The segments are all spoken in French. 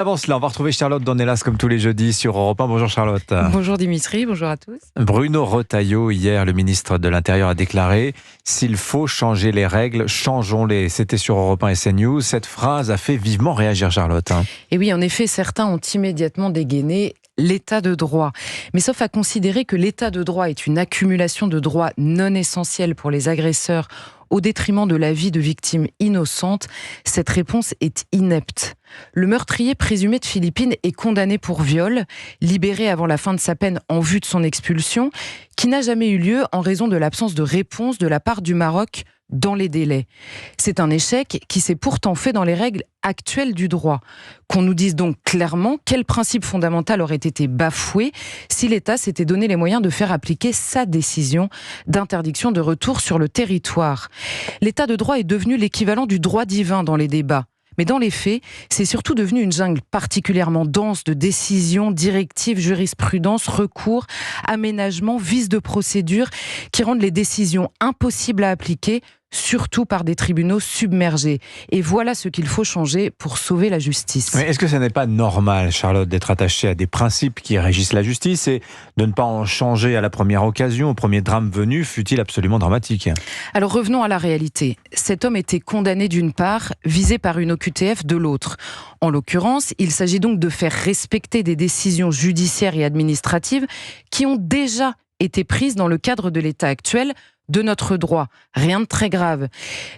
Avant cela, on va retrouver Charlotte Dornelas comme tous les jeudis sur Europe 1. Bonjour Charlotte. Bonjour Dimitri, bonjour à tous. Bruno Retailleau, hier, le ministre de l'Intérieur a déclaré « S'il faut changer les règles, changeons-les ». C'était sur Europe 1 et CNews. Cette phrase a fait vivement réagir Charlotte. Et oui, en effet, certains ont immédiatement dégainé l'état de droit. Mais sauf à considérer que l'état de droit est une accumulation de droits non essentiels pour les agresseurs au détriment de la vie de victimes innocentes, cette réponse est inepte. Le meurtrier présumé de Philippines est condamné pour viol, libéré avant la fin de sa peine en vue de son expulsion, qui n'a jamais eu lieu en raison de l'absence de réponse de la part du Maroc dans les délais. C'est un échec qui s'est pourtant fait dans les règles actuelles du droit. Qu'on nous dise donc clairement quel principe fondamental aurait été bafoué si l'État s'était donné les moyens de faire appliquer sa décision d'interdiction de retour sur le territoire. L'état de droit est devenu l'équivalent du droit divin dans les débats. Mais dans les faits, c'est surtout devenu une jungle particulièrement dense de décisions, directives, jurisprudences, recours, aménagements, vices de procédure qui rendent les décisions impossibles à appliquer, surtout par des tribunaux submergés. Et voilà ce qu'il faut changer pour sauver la justice. Mais est-ce que ce n'est pas normal, Charlotte, d'être attachée à des principes qui régissent la justice et de ne pas en changer à la première occasion, au premier drame venu, fût-il absolument dramatique ? Alors revenons à la réalité. Cet homme était condamné d'une part, visé par une OQTF de l'autre. En l'occurrence, il s'agit donc de faire respecter des décisions judiciaires et administratives qui ont déjà été prises dans le cadre de l'état actuel de notre droit. Rien de très grave.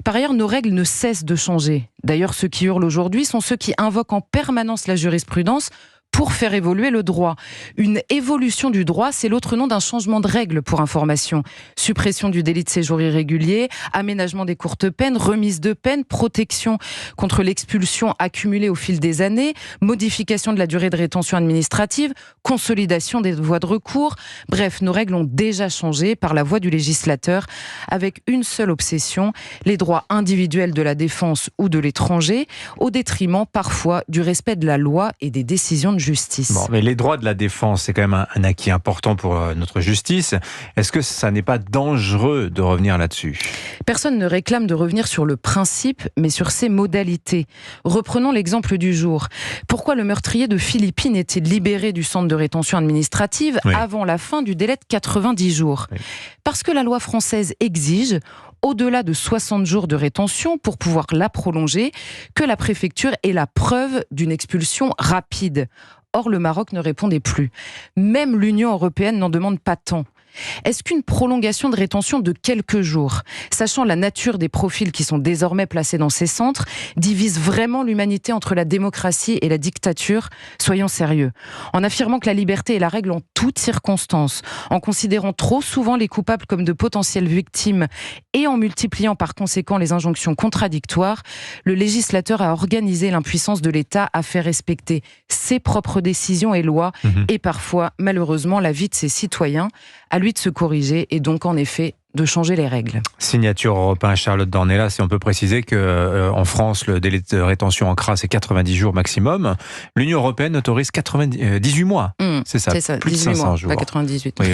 Par ailleurs, nos règles ne cessent de changer. D'ailleurs, ceux qui hurlent aujourd'hui sont ceux qui invoquent en permanence la jurisprudence pour faire évoluer le droit. Une évolution du droit, c'est l'autre nom d'un changement de règles pour information. Suppression du délit de séjour irrégulier, aménagement des courtes peines, remise de peine, protection contre l'expulsion accumulée au fil des années, modification de la durée de rétention administrative, consolidation des voies de recours. Bref, nos règles ont déjà changé par la voie du législateur avec une seule obsession, les droits individuels de la défense ou de l'étranger, au détriment parfois du respect de la loi et des décisions de justice. Bon, mais les droits de la défense, c'est quand même un acquis important pour notre justice. Est-ce que ça n'est pas dangereux de revenir là-dessus ? Personne ne réclame de revenir sur le principe, mais sur ses modalités. Reprenons l'exemple du jour. Pourquoi le meurtrier de Philippines est-il libéré du centre de rétention administrative avant la fin du délai de 90 jours ? Parce que la loi française exige, au-delà de 60 jours de rétention pour pouvoir la prolonger, que la préfecture ait la preuve d'une expulsion rapide. Or, le Maroc ne répondait plus. Même l'Union européenne n'en demande pas tant. Est-ce qu'une prolongation de rétention de quelques jours, sachant la nature des profils qui sont désormais placés dans ces centres, divise vraiment l'humanité entre la démocratie et la dictature ? Soyons sérieux. En affirmant que la liberté est la règle en toutes circonstances, en considérant trop souvent les coupables comme de potentielles victimes et en multipliant par conséquent les injonctions contradictoires, le législateur a organisé l'impuissance de l'État à faire respecter ses propres décisions et lois et parfois, malheureusement, la vie de ses citoyens. À lui de se corriger et donc en effet de changer les règles. Signature Europe 1, Charlotte Dornelas, et on peut préciser qu'en France, le délai de rétention en CRA, c'est 90 jours maximum. L'Union européenne autorise 18 mois. C'est ça, plus de 18 500 mois, jours. pas 98. Oui.